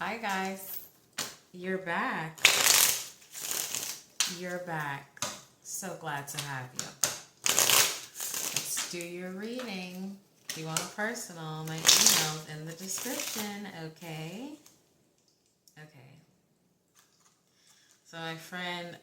Hi guys, you're back. You're back. So glad to have you. Let's do your reading. If you want a personal, my email's in the description, okay? Okay. So my friend,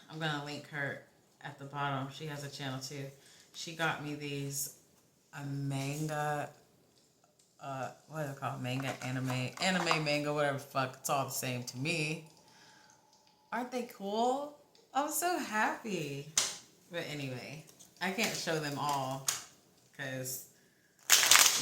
I'm going to link her at the bottom. She has a channel too. She got me these manga, what is it called? Manga, anime, manga, whatever the fuck. It's all the same to me. Aren't they cool? I'm so happy. But anyway, I can't show them all because,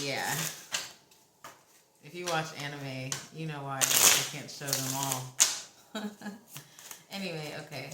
yeah. If you watch anime, you know why I can't show them all. Anyway, okay.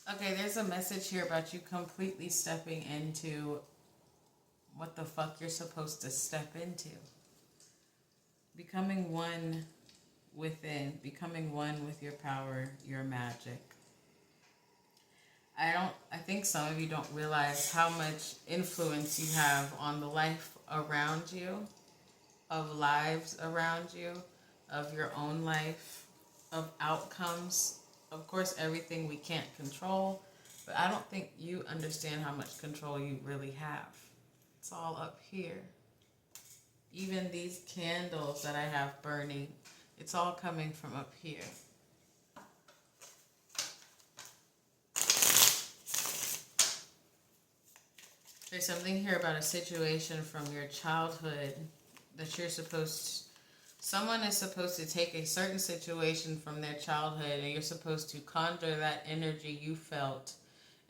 Okay, there's a message here about you completely stepping into what the fuck you're supposed to step into. Becoming one within, becoming one with your power, your magic. I think some of you don't realize how much influence you have on the life around you, of lives around you, of your own life, of outcomes. Of course, everything we can't control, but I don't think you understand how much control you really have. It's all up here. Even these candles that I have burning, it's all coming from up here. There's something here about a situation from your childhood that you're supposed to, someone is supposed to take a certain situation from their childhood and you're supposed to conjure that energy you felt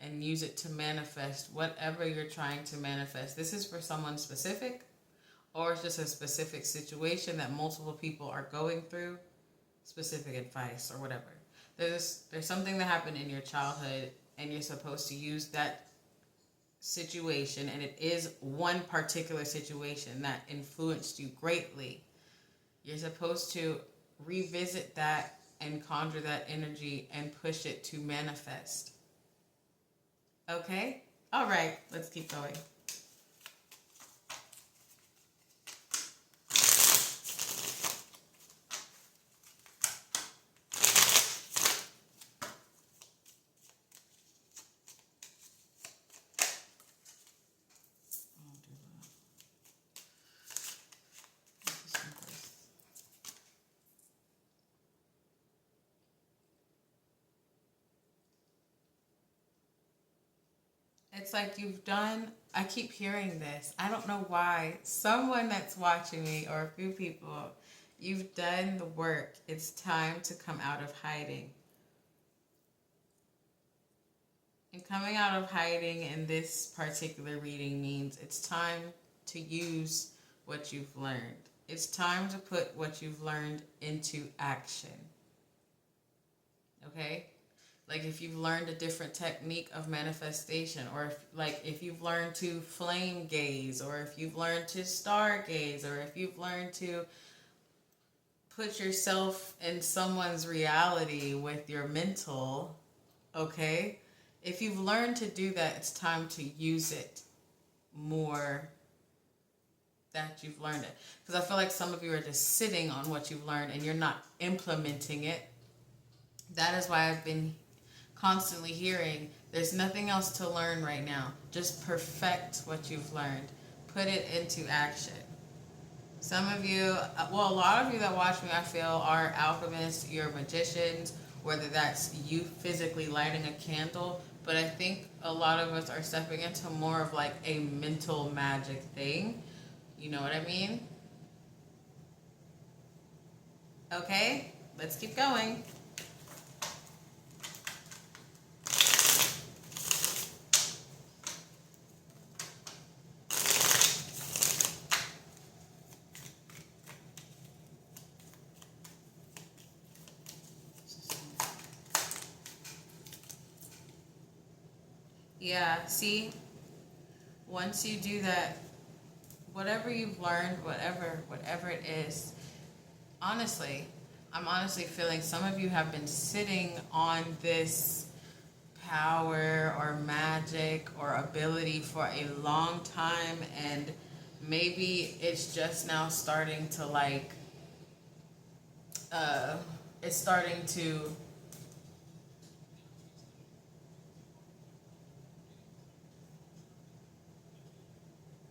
and use it to manifest whatever you're trying to manifest. This is for someone specific, or it's just a specific situation that multiple people are going through, specific advice or whatever. There's something that happened in your childhood and you're supposed to use that situation, and it is one particular situation that influenced you greatly. You're supposed to revisit that and conjure that energy and push it to manifest. Okay? All right, let's keep going. It's like you've done, I keep hearing this. I don't know why. Someone that's watching me, or a few people, you've done the work. It's time to come out of hiding. And coming out of hiding in this particular reading means it's time to use what you've learned. It's time to put what you've learned into action. Okay? Like if you've learned a different technique of manifestation, or if you've learned to flame gaze, or if you've learned to star gaze, or if you've learned to put yourself in someone's reality with your mental, okay? If you've learned to do that, it's time to use it more that you've learned it. Because I feel like some of you are just sitting on what you've learned and you're not implementing it. That is why I've been constantly hearing, there's nothing else to learn right now. Just perfect what you've learned. Put it into action. Some of you, well, a lot of you that watch me, I feel, are alchemists, you're magicians, whether that's you physically lighting a candle. But I think a lot of us are stepping into more of like a mental magic thing. You know what I mean? Okay? let's keep going. Yeah, see, once you do that, whatever you've learned, whatever it is, honestly, I'm honestly feeling some of you have been sitting on this power or magic or ability for a long time, and maybe it's just now starting to like, it's starting to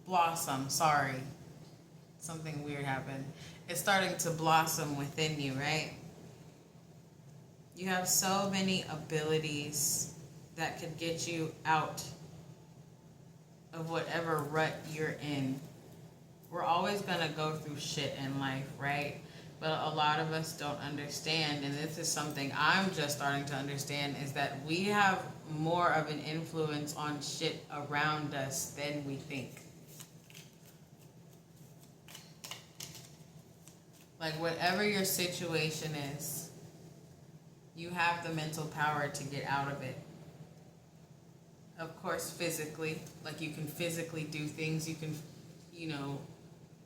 blossom. Sorry, something weird happened. It's starting to blossom within you, right? You have so many abilities that could get you out of whatever rut you're in. We're always going to go through shit in life, right? But a lot of us don't understand, and this is something I'm just starting to understand, is that we have more of an influence on shit around us than we think. Like, whatever your situation is, you have the mental power to get out of it. Of course, physically, like you can physically do things. You can, you know,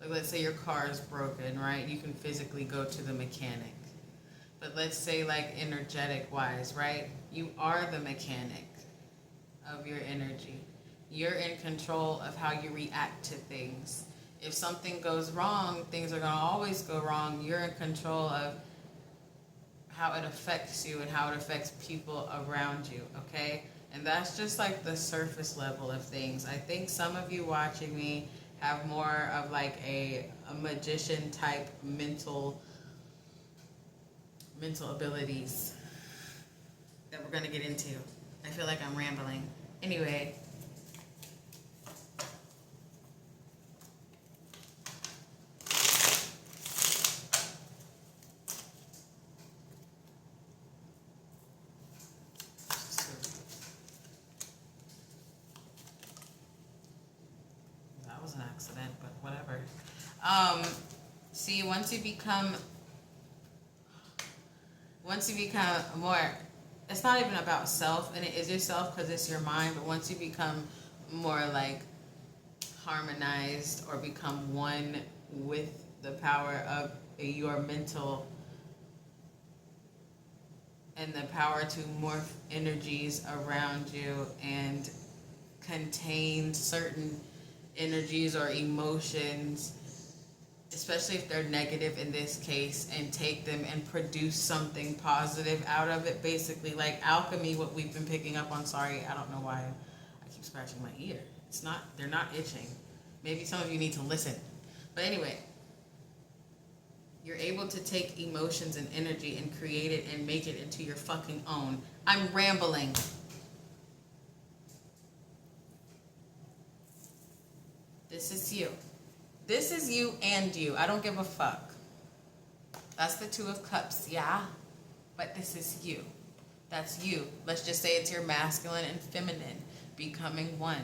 like let's say your car is broken, right? You can physically go to the mechanic. But let's say like energetic wise, right? You are the mechanic of your energy. You're in control of how you react to things. If something goes wrong, things are going to always go wrong. You're in control of how it affects you and how it affects people around you, okay? And that's just like the surface level of things. I think some of you watching me have more of like a magician type mental abilities that we're going to get into. I feel like I'm rambling. Anyway. An accident, but whatever. See, once you become more, it's not even about self, and it is yourself because it's your mind, but once you become more like harmonized or become one with the power of your mental and the power to morph energies around you and contain certain energies or emotions, especially if they're negative in this case, and take them and produce something positive out of it. Basically, like alchemy, what we've been picking up on. Sorry, I don't know why I keep scratching my ear. It's not, they're not itching. Maybe some of you need to listen. But anyway, you're able to take emotions and energy and create it and make it into your fucking own. I'm rambling. This is you. This is you and you. I don't give a fuck. That's the Two of Cups, yeah? But this is you. That's you. Let's just say it's your masculine and feminine becoming one.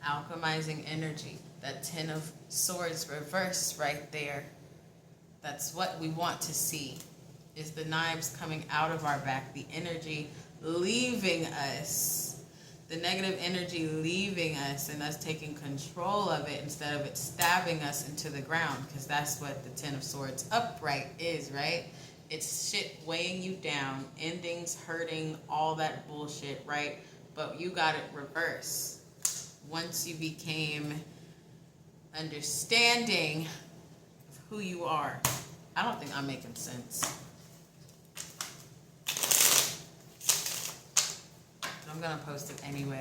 Alchemizing energy. That Ten of Swords reverse right there. That's what we want to see. Is the knives coming out of our back. The energy leaving us. The negative energy leaving us and us taking control of it instead of it stabbing us into the ground, because that's what the Ten of Swords upright is, right? It's shit weighing you down, endings, hurting, all that bullshit, right? But you got it reverse. Once you became understanding of who you are. I don't think I'm making sense. I'm going to post it anyway.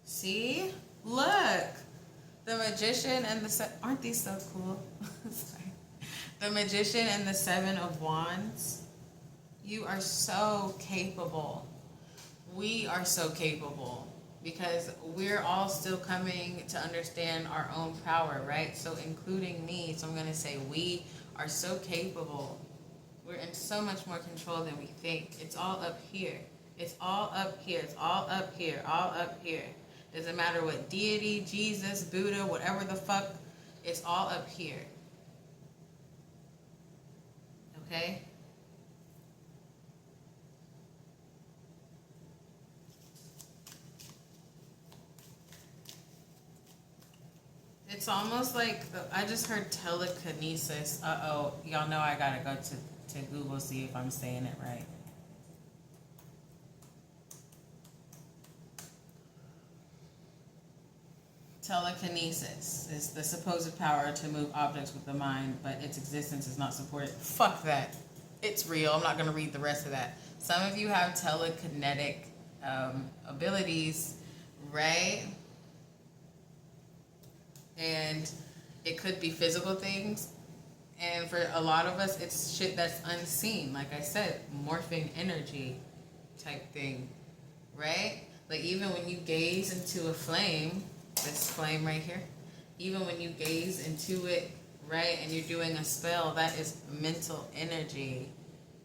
See? Look. The Magician and the... Aren't these so cool? Sorry. The Magician and the Seven of Wands. You are so capable. We are so capable because we're all still coming to understand our own power, right? So including me. So I'm going to say we are so capable. We're in so much more control than we think. It's all up here. It's all up here. It's all up here. All up here. Doesn't matter what deity, Jesus, Buddha, whatever the fuck. It's all up here. Okay? It's almost like, I just heard telekinesis. Uh-oh. Y'all know I gotta go to Google, see if I'm saying it right. Telekinesis is the supposed power to move objects with the mind, but its existence is not supported. Fuck that. It's real. I'm not going to read the rest of that. Some of you have telekinetic abilities, right? And it could be physical things. And for a lot of us, it's shit that's unseen. Like I said, morphing energy type thing, right? Like even when you gaze into a flame, this flame right here, even when you gaze into it, right, and you're doing a spell, that is mental energy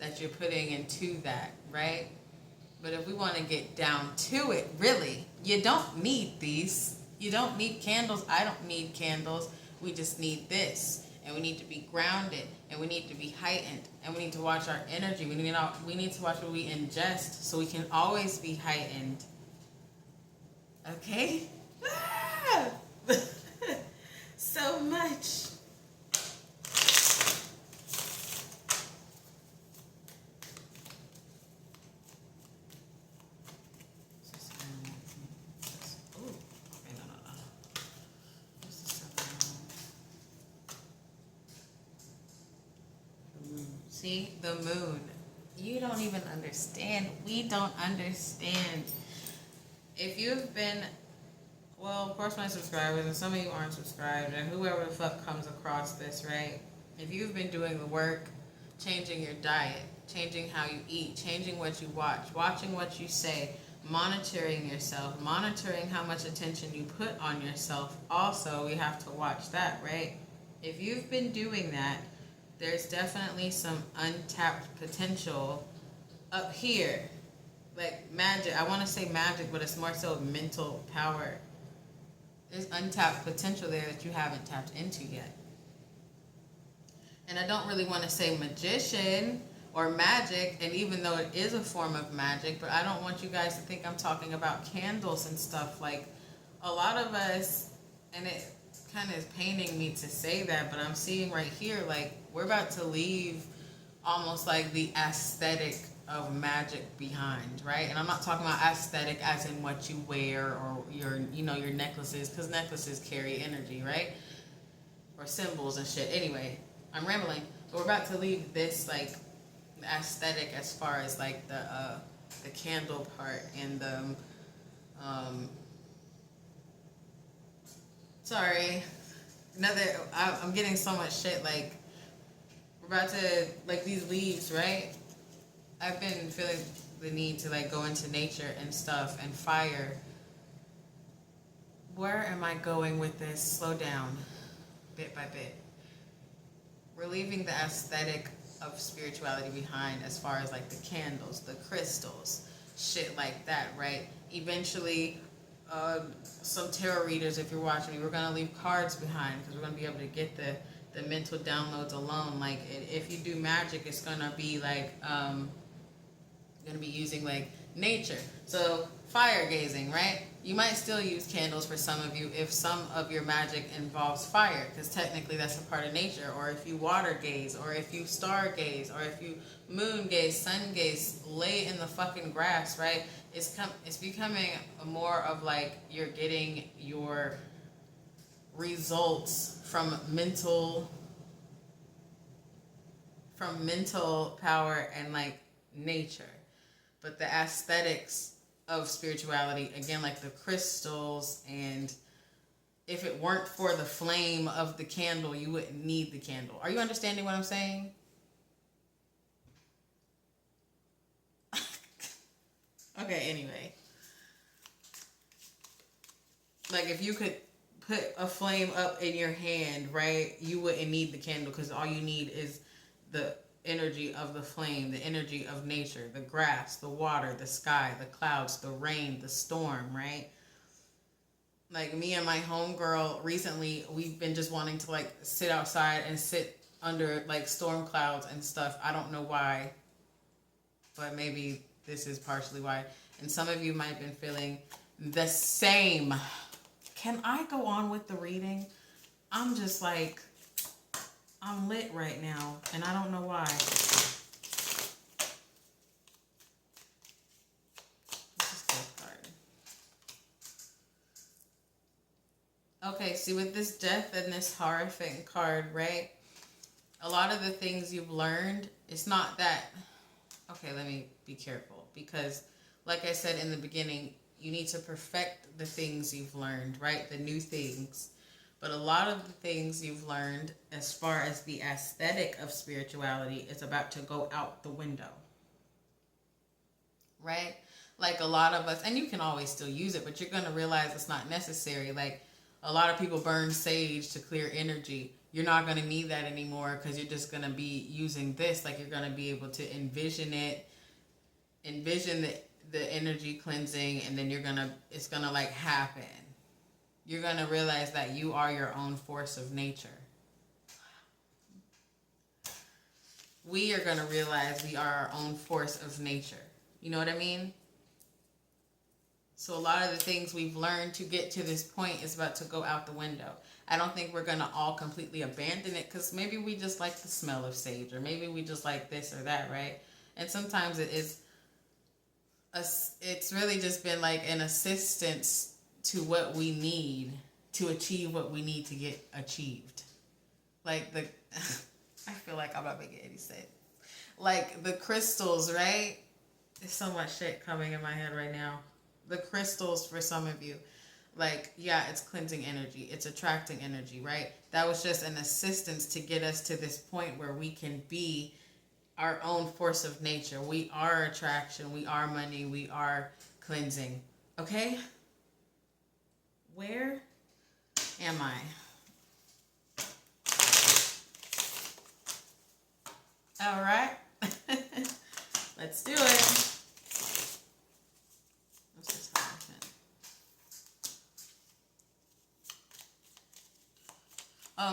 that you're putting into that, right? But if we want to get down to it, really, you don't need these. You don't need candles. I don't need candles. We just need this. And we need to be grounded. And we need to be heightened. And we need to watch our energy. We need to watch what we ingest so we can always be heightened. Okay? So much. See, the moon. You don't even understand. We don't understand. If you've been, well, of course my subscribers, and some of you aren't subscribed, and whoever the fuck comes across this, right? If you've been doing the work, changing your diet, changing how you eat, changing what you watch, watching what you say, monitoring yourself, monitoring how much attention you put on yourself, also we have to watch that, right? If you've been doing that, there's definitely some untapped potential up here. Like magic. I want to say magic, but it's more so mental power. There's untapped potential there that you haven't tapped into yet. And I don't really want to say magician or magic, and even though it is a form of magic, but I don't want you guys to think I'm talking about candles and stuff. Like a lot of us, and it kind of is paining me to say that, but I'm seeing right here, like we're about to leave almost like the aesthetic of magic behind, right? And I'm not talking about aesthetic as in what you wear or your, you know, your necklaces, because necklaces carry energy, right? Or symbols and shit. Anyway, I'm rambling, but we're about to leave this like aesthetic as far as like the candle part and the sorry, I'm getting so much shit. Like we're about to, like these leaves, right? I've been feeling the need to like go into nature and stuff and fire. Where am I going with this? Slow down, bit by bit. We're leaving the aesthetic of spirituality behind as far as like the candles, the crystals, shit like that, right? Eventually, some tarot readers, if you're watching me, we're going to leave cards behind because we're going to be able to get the mental downloads alone. Like if you do magic, it's going to be like, going to be using like nature. So fire gazing, right? You might still use candles for some of you if some of your magic involves fire, because technically that's a part of nature. Or if you water gaze, or if you star gaze, or if you moon gaze, sun gaze, lay in the fucking grass, right? It's becoming more of like you're getting your results from mental power and like nature. But the aesthetics of spirituality, again, like the crystals, and if it weren't for the flame of the candle, you wouldn't need the candle. Are you understanding what I'm saying? Okay, anyway. Like, if you could put a flame up in your hand, right, you wouldn't need the candle, because all you need is the energy of the flame, the energy of nature, the grass, the water, the sky, the clouds, the rain, the storm, right? Like, me and my homegirl recently, we've been just wanting to, like, sit outside and sit under, like, storm clouds and stuff. I don't know why, but maybe this is partially why. And some of you might have been feeling the same. Can I go on with the reading? I'm just like, I'm lit right now, and I don't know why. Okay, see, with this death and this horrific card, right? A lot of the things you've learned, it's not that... Okay, let me be careful, because like I said in the beginning, you need to perfect the things you've learned, right? The new things. But a lot of the things you've learned, as far as the aesthetic of spirituality, is about to go out the window. Right? Like, a lot of us, and you can always still use it, but you're going to realize it's not necessary. Like, a lot of people burn sage to clear energy. You're not going to need that anymore, because you're just going to be using this. Like, you're going to be able to envision it, envision the energy cleansing, and then it's going to like happen. You're going to realize that you are your own force of nature. We are going to realize we are our own force of nature. You know what I mean? So a lot of the things we've learned to get to this point is about to go out the window. I don't think we're going to all completely abandon it, because maybe we just like the smell of sage, or maybe we just like this or that, right? And sometimes it's really just been like an assistance to what we need to achieve what we need to get achieved. Like I feel like I'm not making any sense. Like the crystals, right? There's so much shit coming in my head right now. The crystals, for some of you, like, yeah, it's cleansing energy. It's attracting energy, right? That was just an assistance to get us to this point where we can be our own force of nature. We are attraction. We are money. We are cleansing. Okay? Where am I? All right. Let's do it. What's this Hierophant?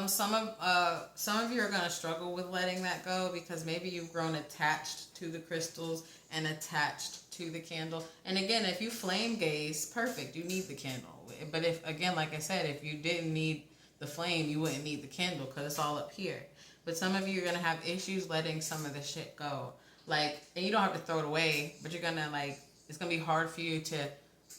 Some of you are going to struggle with letting that go, because maybe you've grown attached to the crystals and attached to the candle. And again, if you flame gaze, perfect, you need the candle. But if, again, like I said, if you didn't need the flame, you wouldn't need the candle, because it's all up here. But some of you are going to have issues letting some of the shit go. Like, and you don't have to throw it away, but you're going to, like, it's going to be hard for you to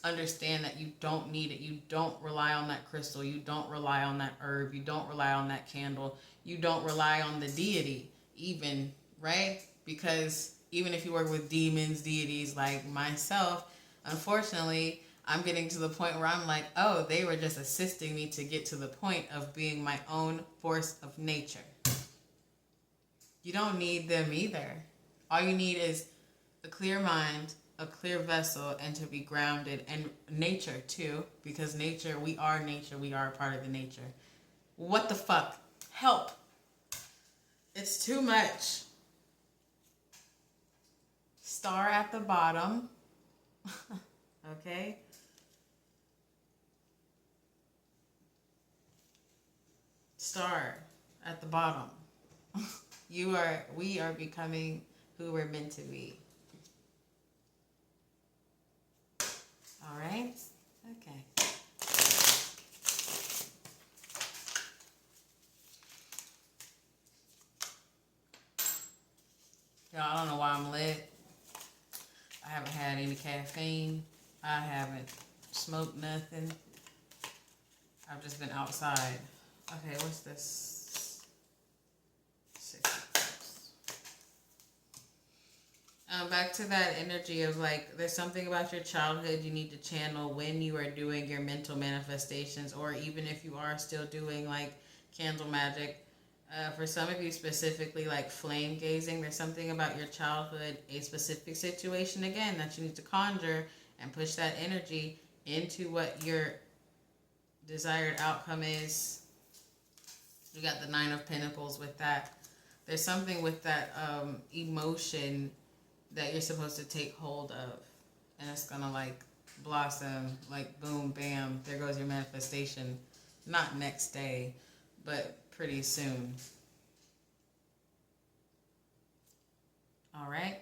understand that you don't need it. You don't rely on that crystal. You don't rely on that herb. You don't rely on that candle. You don't rely on the deity even, right? Because even if you work with demons, deities like myself, unfortunately, I'm getting to the point where I'm like, oh, they were just assisting me to get to the point of being my own force of nature. You don't need them either. All you need is a clear mind, a clear vessel, and to be grounded. And nature too, because nature, we are a part of the nature. What the fuck? Help. It's too much. Star at the bottom. Okay? Star at the bottom. We are becoming who we're meant to be. All right? Okay. Y'all, I don't know why I'm lit. I haven't had any caffeine. I haven't smoked nothing. I've just been outside. Okay, what's this? Back to that energy of, like, there's something about your childhood you need to channel when you are doing your mental manifestations, or even if you are still doing, like, candle magic. For some of you specifically, like flame gazing, there's something about your childhood, a specific situation, again, that you need to conjure and push that energy into what your desired outcome is. You got the Nine of Pentacles with that. There's something with that emotion that you're supposed to take hold of. And it's going to like blossom, like boom, bam, there goes your manifestation. Not next day, but pretty soon. All right.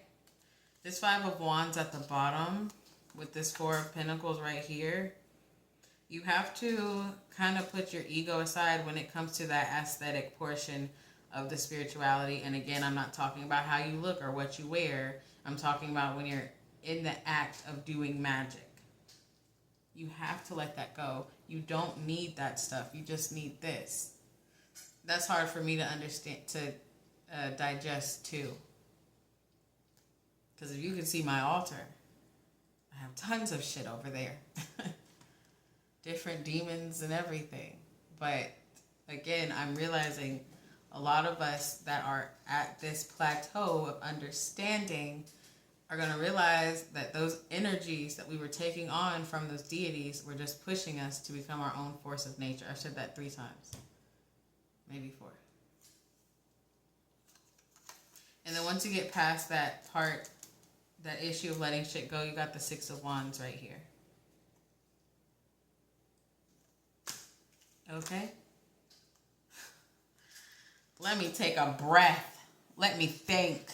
This Five of Wands at the bottom with this Four of Pentacles right here. You have to kind of put your ego aside when it comes to that aesthetic portion of the spirituality. And again, I'm not talking about how you look or what you wear. I'm talking about when you're in the act of doing magic. You have to let that go. You don't need that stuff. You just need this. That's hard for me to understand, to digest too. Because if you can see my altar, I have tons of shit over there. Different demons and everything. But again, I'm realizing a lot of us that are at this plateau of understanding are going to realize that those energies that we were taking on from those deities were just pushing us to become our own force of nature. I've said that 3 times. Maybe 4. And then once you get past that part, that issue of letting shit go, you got the Six of Wands right here. Okay? Let me take a breath. Let me think.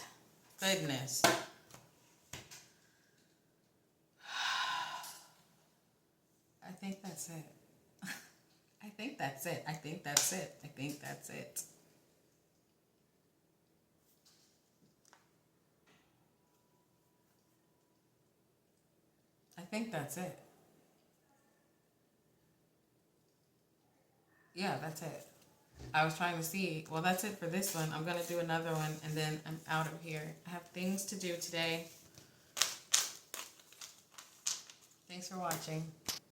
Goodness. I think that's it. I think that's it. I think that's it. I think that's it. I think that's it. Yeah, that's it. I was trying to see. Well, that's it for this one. I'm going to do another one, and then I'm out of here. I have things to do today. Thanks for watching.